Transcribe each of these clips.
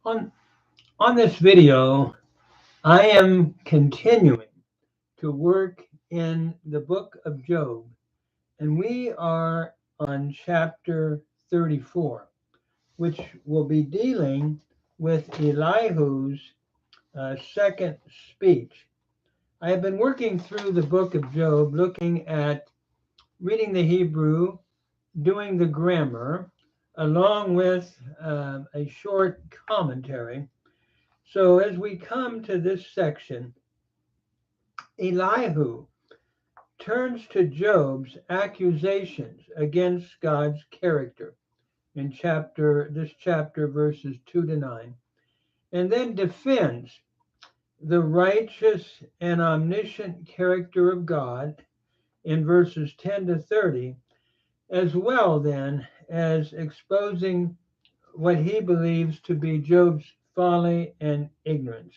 On, on this video, I am continuing to work in the book of Job, and we are on chapter 34, which will be dealing with Elihu's second speech. I have been working through the book of Job, looking at reading the Hebrew, doing the grammar, along with a short commentary. So as we come to this section, Elihu turns to Job's accusations against God's character in this chapter verses 2 to 9, and then defends the righteous and omniscient character of God in verses 10 to 30, as well then as exposing what he believes to be Job's folly and ignorance.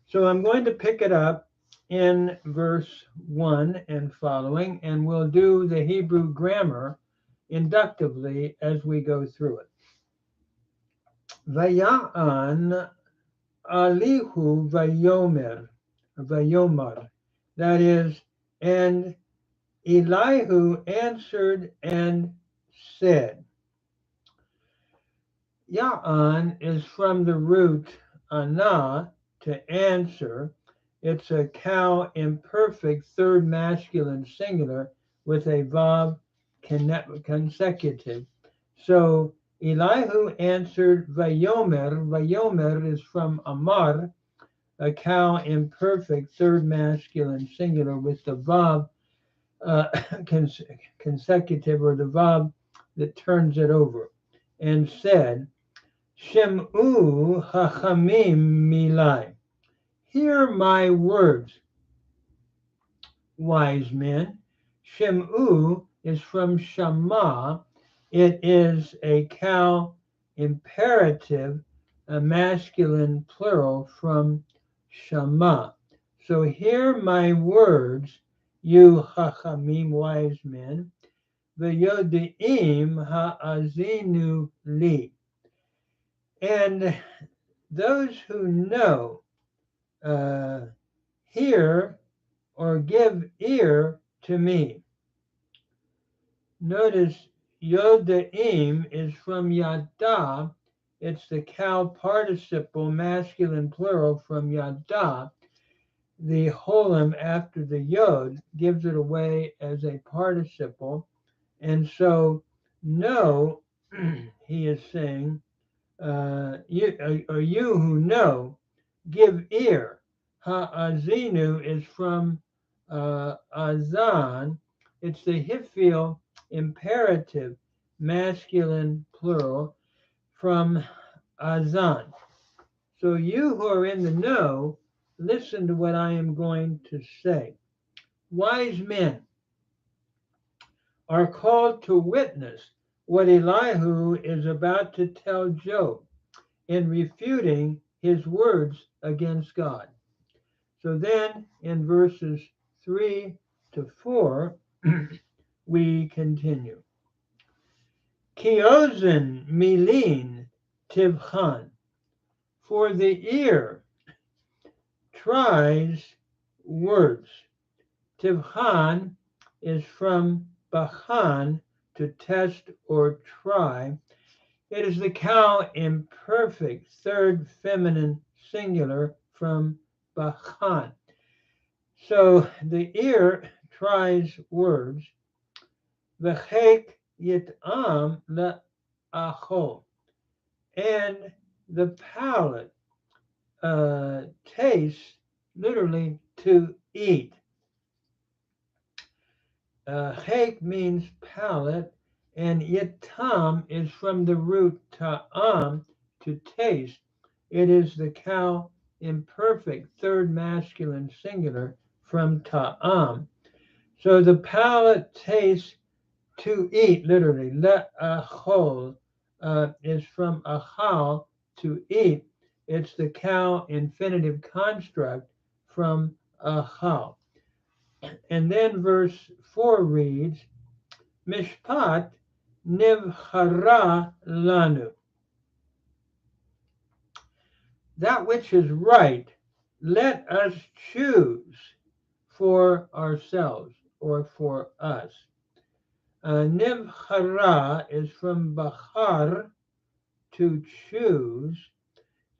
So I'm going to pick it up in verse 1 and following, and we'll do the Hebrew grammar inductively as we go through it. Vaya'an Elihu vayomar, that is, and Elihu answered and said. Ya'an is from the root ana, to answer. It's a cow imperfect third masculine singular with a vav consecutive. So Elihu answered vayomer. Vayomer is from amar, a cow imperfect third masculine singular with the vav consecutive, or the vav that turns it over, and said, Shem'u hachamim milai. Hear my words, wise men. Shem'u is from shama. It is a cow imperative, a masculine plural from shama. So hear my words, you hachamim, wise men. V'yodi'im ha'azinu li. And those who know, hear or give ear to me. Notice Yodaim is from Yada. It's the cow participle, masculine plural from Yada. The holem after the Yod gives it away as a participle. And so, know, he is saying, you who know, give ear. Ha'azinu is from azan. It's the hifil imperative, masculine plural, from azan. So you who are in the know, listen to what I am going to say. Wise men are called to witness what Elihu is about to tell Job in refuting his words against God. So then in verses 3 to 4, we continue. Kiozen milin tivchan, for the ear tries words. Tivchan is from bachan, to test or try. It is the cow imperfect third feminine singular from bachan. So the ear tries words. V'chek yitam le'achol, and the palate tastes, literally, to eat. Chek means palate, and yitam is from the root ta'am, to taste. It is the cow imperfect third masculine singular from ta'am. So the palate tastes to eat, literally. Le'achol is from achal, to eat. It's the cow infinitive construct from achal. And then verse 4 reads, Mishpat nivchara lanu. that which is right, let us choose for ourselves or for us. Nivchara is from Bahar, to choose.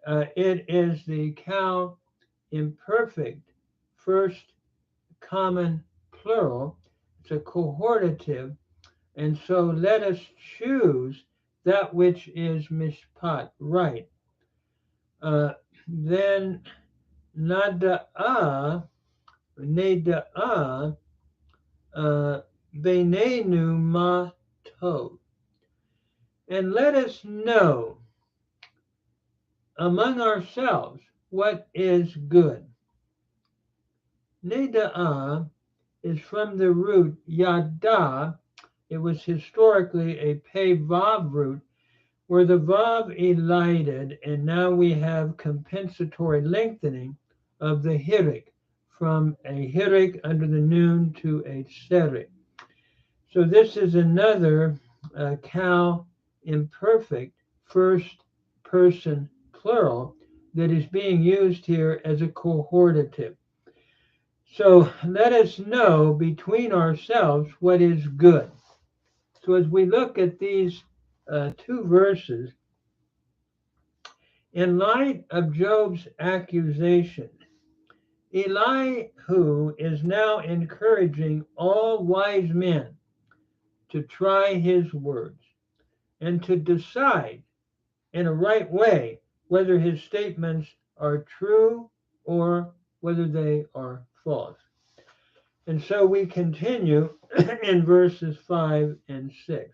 It is the cow imperfect, first common plural. It's a cohortative. And so let us choose that which is mishpat, right. Then nada'a, neda'a, benenu ma tov. And let us know among ourselves what is good. Neda'a is from the root yada. It was historically a pei vav root where the vav elided, and now we have compensatory lengthening of the hirik from a hirik under the noon to a tserik. So this is another cow imperfect first person plural that is being used here as a cohortative. So let us know between ourselves what is good. So as we look at these two verses, in light of Job's accusation, Elihu is now encouraging all wise men to try his words and to decide in a right way whether his statements are true or whether they are false. And so we continue in verses 5 and 6.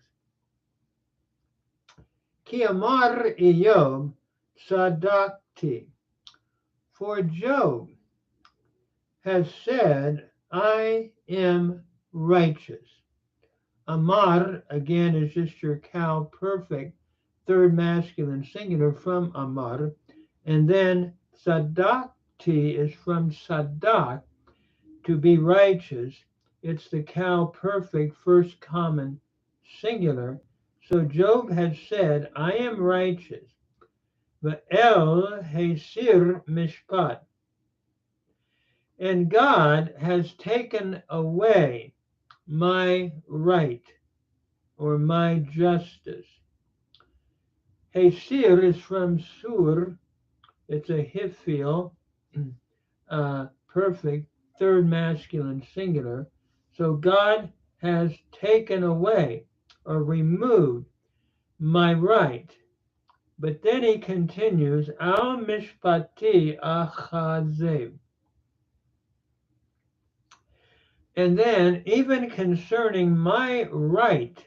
Ki amar Eyob sadakti, for Job has said, I am righteous. Amar, again, is just your cow perfect, third masculine singular from Amar. And then Sadakti is from Sadak, to be righteous. It's the cow perfect, first common singular. So Job has said, I am righteous. Ve'el Hesir Mishpat. And God has taken away my right or my justice. Hesir is from Sur. It's a hifil, perfect, third masculine singular. So God has taken away or removed my right. But then he continues, Al mishpati achazev. And then, even concerning my right,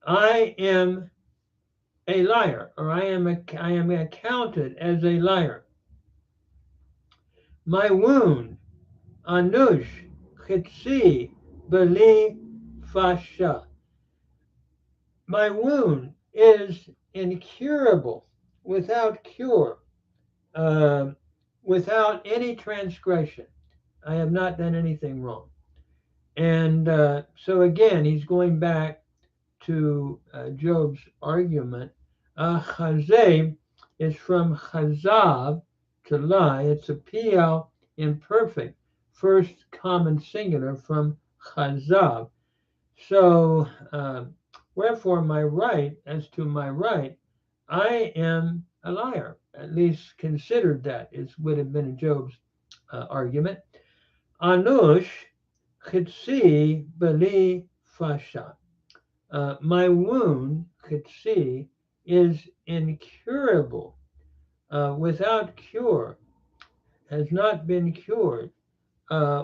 I am a liar, or I am accounted as a liar. My wound, anush, chitzi, beli, fasha. My wound is incurable, without cure, without any transgression. I have not done anything wrong. And so again, he's going back to Job's argument. Chazeh is from chazav, to lie. It's a PL imperfect, first common singular from chazav. So, wherefore my right, as to my right, I am a liar. At least considered that is would have been Job's argument. Anush chitzi beli fasha. My wound, chitzi, is incurable, without cure, has not been cured,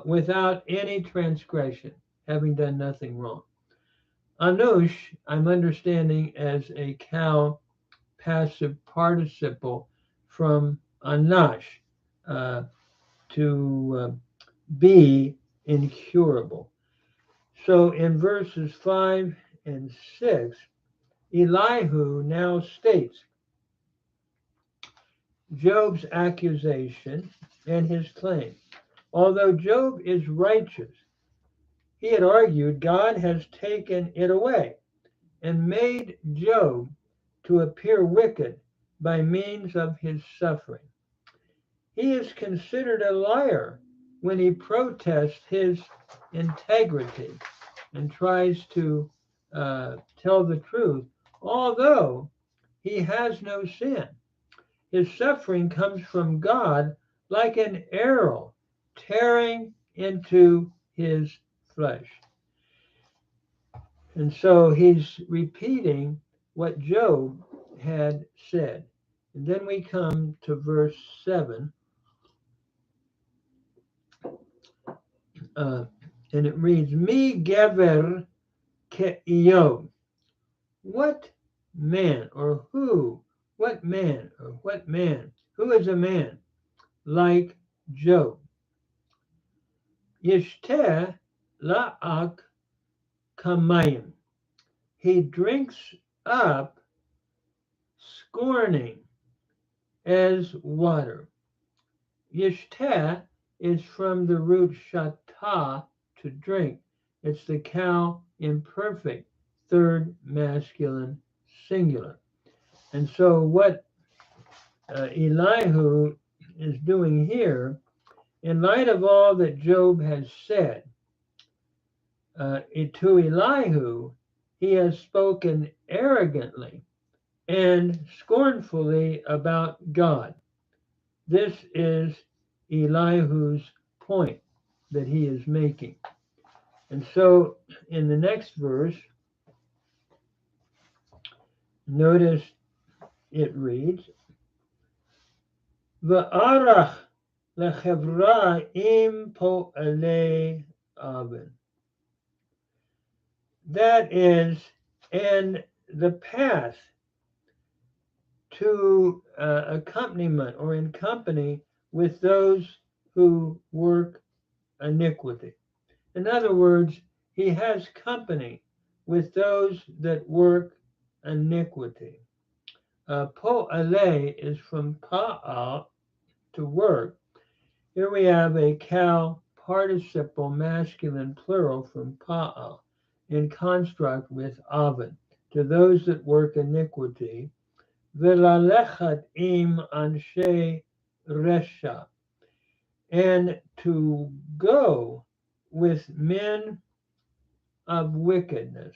without any transgression, having done nothing wrong. Anush, I'm understanding as a cow passive participle from anash, to be incurable. So in verses 5 and 6, Elihu now states Job's accusation and his claim. Although Job is righteous, he had argued God has taken it away and made Job to appear wicked by means of his suffering. He is considered a liar when he protests his integrity and tries to tell the truth, although he has no sin. His suffering comes from God like an arrow tearing into his flesh. And so he's repeating what Job had said. And then we come to verse 7, and it reads, Mi gever ke'Eyob. What man or who? What man or what man? Who is a man like Job? Yishteh la'ak kamayim. He drinks up scorning as water. Yishteh is from the root shatah, to drink. It's the cow imperfect, third masculine singular. And so what Elihu is doing here, in light of all that Job has said, to Elihu, he has spoken arrogantly and scornfully about God. This is Elihu's point that he is making. And so in the next verse, notice it reads, V'arach lechevra im po'alei aven. That is, and the path to accompaniment or in company with those who work iniquity. In other words, he has company with those that work iniquity. Po'ale is from pa'al, to work. Here we have a cow participle masculine plural from pa'al in construct with aven, to those that work iniquity. V'lalechat im anshe resha, and to go with men of wickedness,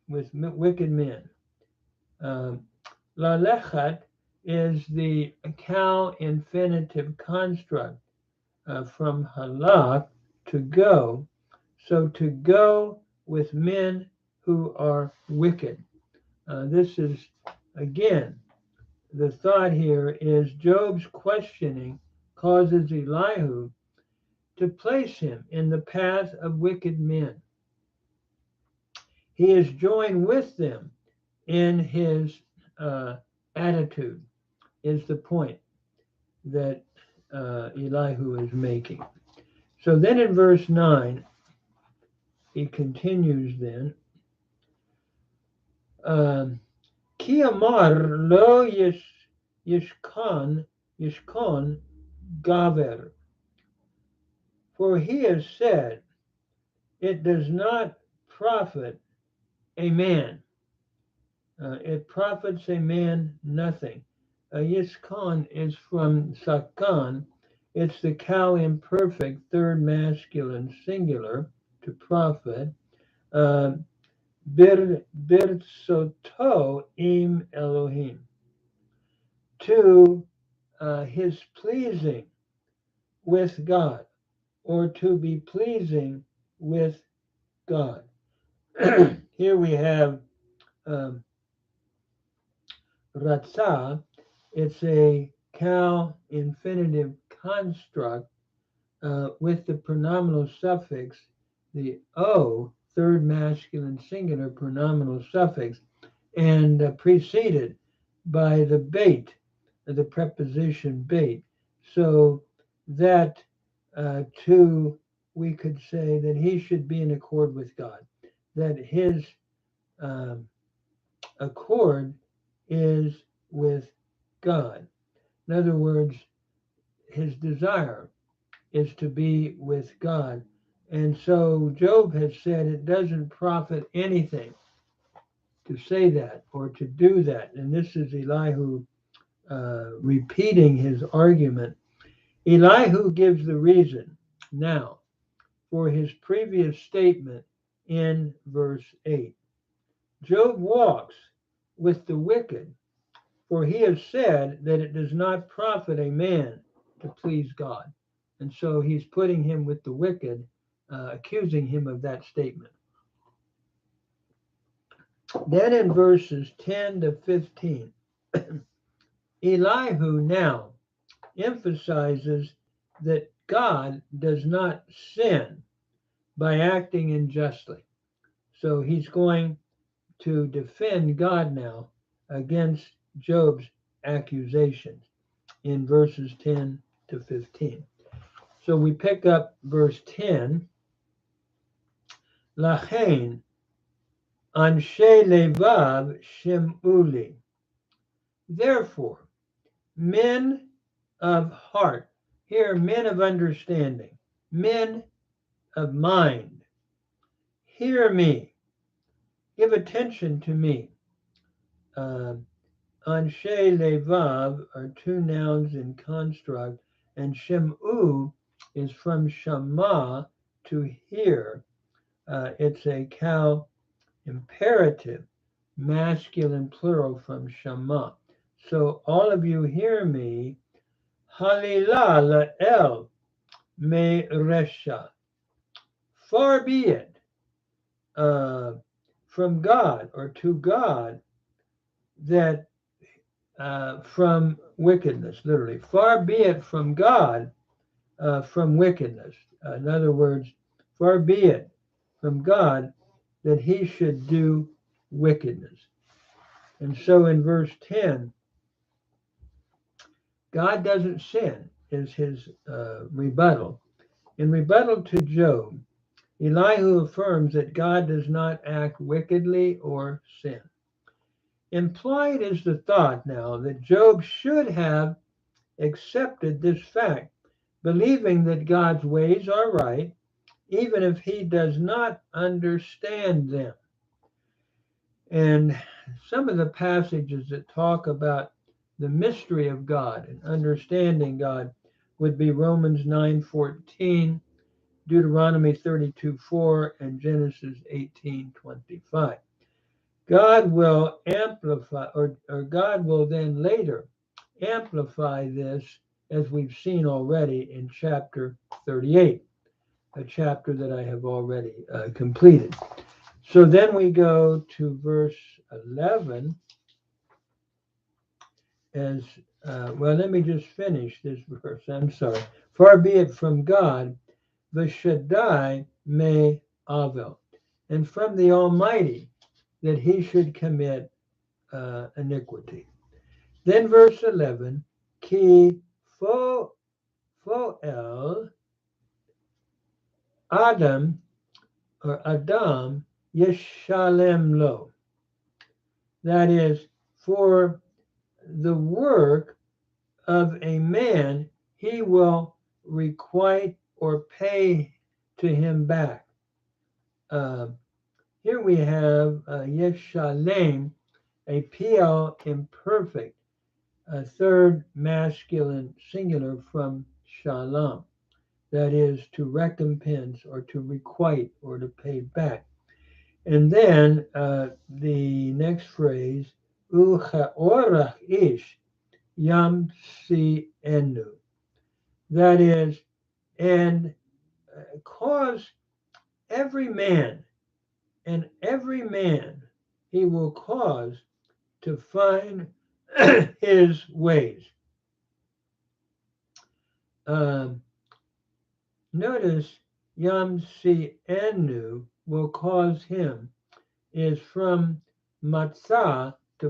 with wicked men. Lalechat is the cow infinitive construct from halach, to go. So to go with men who are wicked. This is, again, the thought here is Job's questioning causes Elihu to place him in the path of wicked men. He is joined with them in his attitude, is the point that Elihu is making. So then in verse 9, he continues then, Ki amar lo yishkon gaver. For he has said, it does not profit a man. It profits a man nothing. Yishkon is from sakan. It's the cow imperfect, third masculine singular, to profit. Birsoto im Elohim. To his pleasing with God, or to be pleasing with God. Here we have Ratzah. It's a cow infinitive construct with the pronominal suffix, the O, third masculine singular pronominal suffix, and preceded by the bait, the preposition bait. So that we could say that he should be in accord with God, that his accord is with God. In other words, his desire is to be with God. And so Job has said it doesn't profit anything to say that or to do that. And this is Elihu repeating his argument. Elihu gives the reason now for his previous statement in verse 8. Job walks with the wicked, for he has said that it does not profit a man to please God. And so he's putting him with the wicked, accusing him of that statement. Then in verses 10 to 15, Elihu now emphasizes that God does not sin by acting unjustly. So he's going to defend God now against Job's accusations in verses 10 to 15. So we pick up verse 10. Lachain anshe levav shem'uli. Therefore, men of heart, here men of understanding, men of mind, hear me, give attention to me. Anshe levav are two nouns in construct, and shem'u is from shama, to hear. It's a cow imperative, masculine plural from shama. So all of you hear me. Halila la'el me resha. Far be it from God or to God that from wickedness, literally. Far be it from God from wickedness. In other words, far be it from God that he should do wickedness. And so in verse 10, God doesn't sin, is his rebuttal. In rebuttal to Job, Elihu affirms that God does not act wickedly or sin. Implied is the thought now that Job should have accepted this fact, believing that God's ways are right, even if he does not understand them. And some of the passages that talk about the mystery of God and understanding God would be Romans 9:14, Deuteronomy 32:4, and Genesis 18:25. God will amplify, or God will then later amplify this, as we've seen already in chapter 38, a chapter that I have already completed. So then we go to verse 11. As well, let me just finish this verse. I'm sorry. Far be it from God, v'shaddai me avel, and from the Almighty, that he should commit iniquity. Then verse 11, ki foel Adam, or Adam, yeshalem lo. That is, for the work of a man, he will requite or pay to him back. Here we have yeshalem, a PL imperfect, a third masculine singular from shalom, that is to recompense or to requite or to pay back. And then the next phrase, uchaorach ish yam si enu, that is, and cause every man, and every man he will cause to find his ways. Notice Yam Si Enu will cause him is from matzah to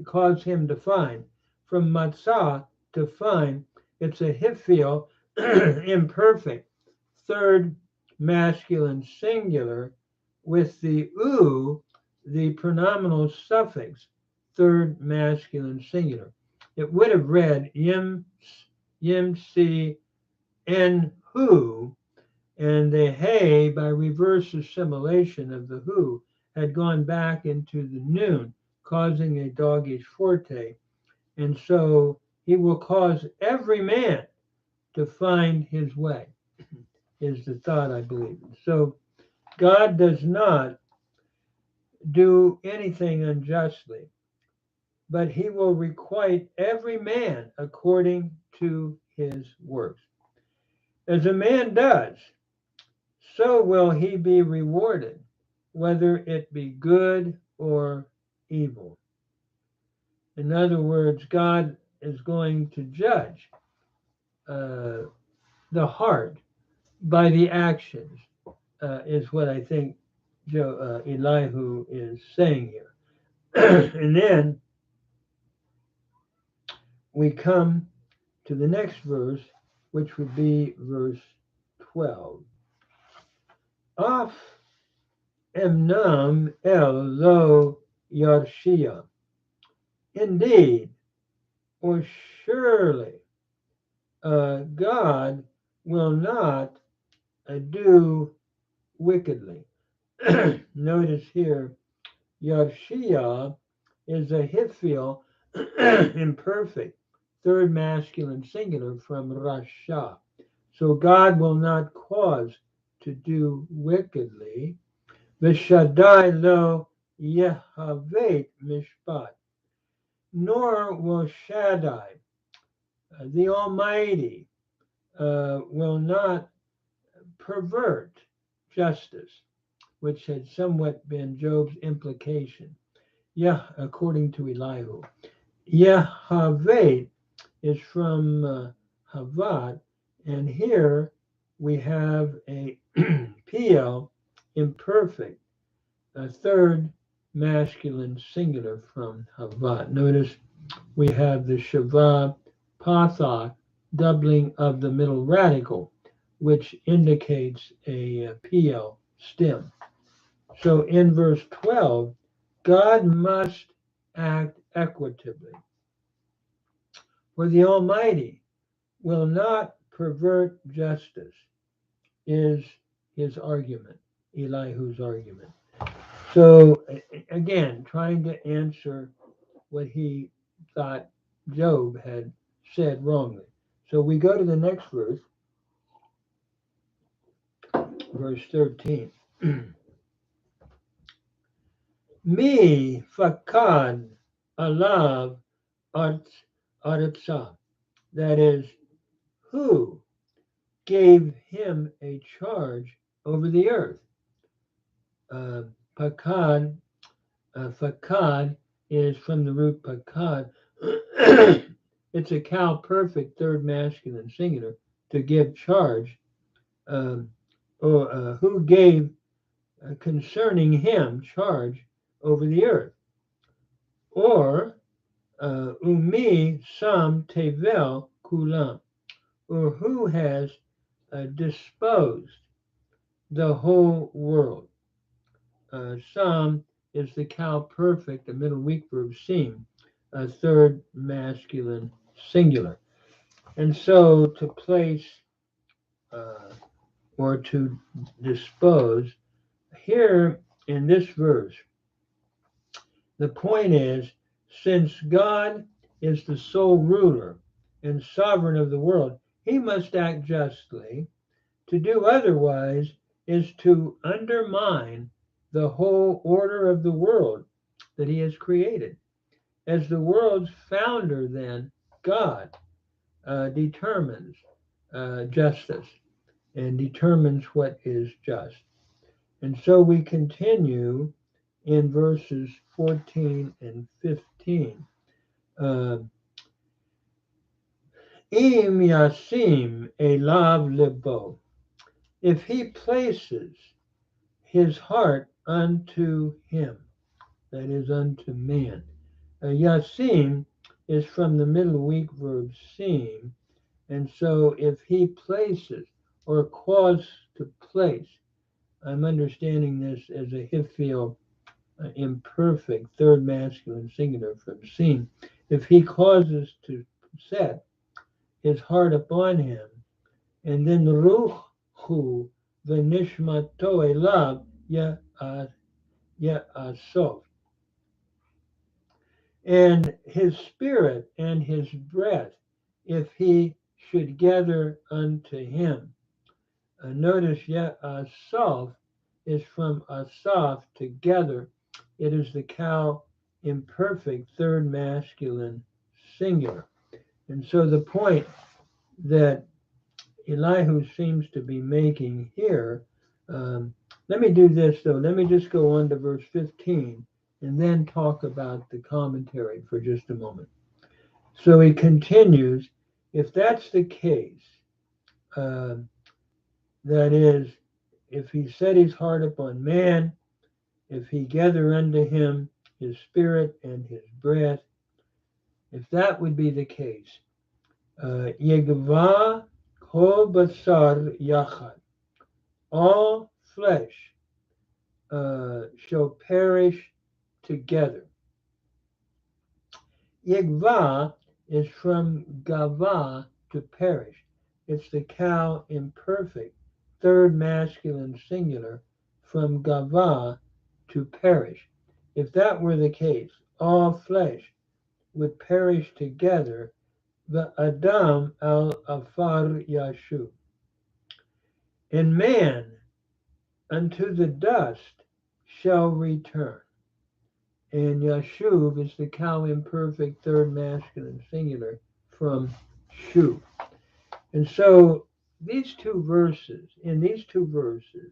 cause him to find. From matzah to find, it's a hifil imperfect, third masculine singular, with the u, the pronominal suffix, third masculine singular. It would have read yim si en hu, and the hey, by reverse assimilation of the hu, had gone back into the noon, causing a doggish forte, And so he will cause every man to find his way, is the thought, I believe. So God does not do anything unjustly, but he will requite every man according to his works. As a man does, so will he be rewarded, whether it be good or evil. In other words, God is going to judge uh, the heart by the actions, is what I think Elihu is saying here. And then we come to the next verse, which would be verse 12. Af emnam el lo yarshia. Indeed, or surely, God will not do wickedly. Notice here, Yarshia is a Hifil imperfect, third masculine singular from Rasha. So God will not cause to do wickedly. V'Shaddai lo yehavet mishpat. Nor will Shaddai, the Almighty, will not pervert justice, which had somewhat been Job's implication. Yeah, according to Elihu. Yehavet is from Havad, and here we have a PL imperfect, a third masculine singular from Havad. Notice we have the Shava Patha doubling of the middle radical, which indicates a PL stem. So in verse 12, God must act equitably, for the Almighty will not pervert justice, is his argument, Elihu's argument. So again, trying to answer what he thought Job had said wrongly. So we go to the next verse, verse 13. Mi fakad alav artsa. That is, who gave him a charge over the earth? Pakad, fakad is from the root pakad. It's a cow perfect third masculine singular to give charge, or who gave concerning him charge over the earth, or umi sam tevel kulam, or who has disposed the whole world. Sam is the cow perfect, the middle weak verb sim, a third masculine singular. And so to place or to dispose, here in this verse, the point is, since God is the sole ruler and sovereign of the world, he must act justly. To do otherwise is to undermine the whole order of the world that he has created. As the world's founder, then, God determines justice and determines what is just. And so we continue in verses 14 and 15. Im yasim elav libo. If he places his heart unto him, that is unto man. Yasim is from the middle weak verb seem, and so if he places or cause to place, I'm understanding this as a Hifil imperfect third masculine singular from seem. If he causes to set his heart upon him, and then ruhu v'nishmato elav ya'asov. and his spirit and his breath, if he should gather unto him. Notice yet Asaph is from Asaph, together. It is the cow imperfect third masculine singular. And so the point that Elihu seems to be making here, let me do this though. Let me just go on to verse 15 and then talk about the commentary for just a moment. So he continues, if that's the case, uh, that is, if he set his heart upon man, if he gather unto him his spirit and his breath, if that would be the case, Yegva kol basar yachad, all flesh shall perish together. Yigva is from gava, to perish. It's the cow imperfect, third masculine singular, from gava, to perish. If that were the case, all flesh would perish together. The Adam al Afar Yashu. And man unto the dust shall return. And Yashuv is the cow imperfect third masculine singular from Shuv. And so in these two verses,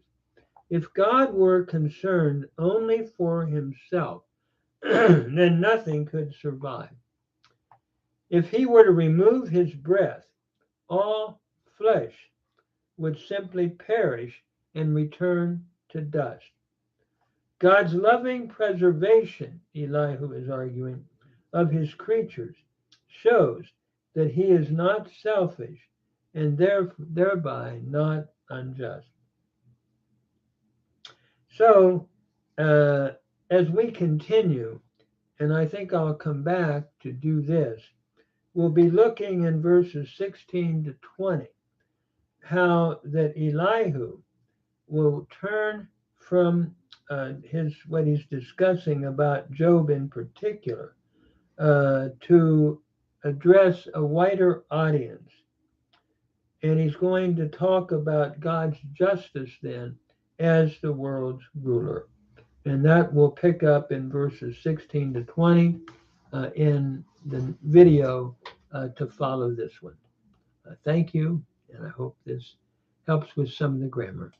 if God were concerned only for himself, then nothing could survive. If he were to remove his breath, all flesh would simply perish and return to dust. God's loving preservation, Elihu is arguing, of his creatures shows that he is not selfish and thereby not unjust. So, as we continue, and I think I'll come back to do this, we'll be looking in verses 16 to 20 how that Elihu will turn from what he's discussing about Job in particular to address a wider audience. And he's going to talk about God's justice then as the world's ruler. And that will pick up in verses 16 to 20 in the video to follow this one. Thank you, and I hope this helps with some of the grammar.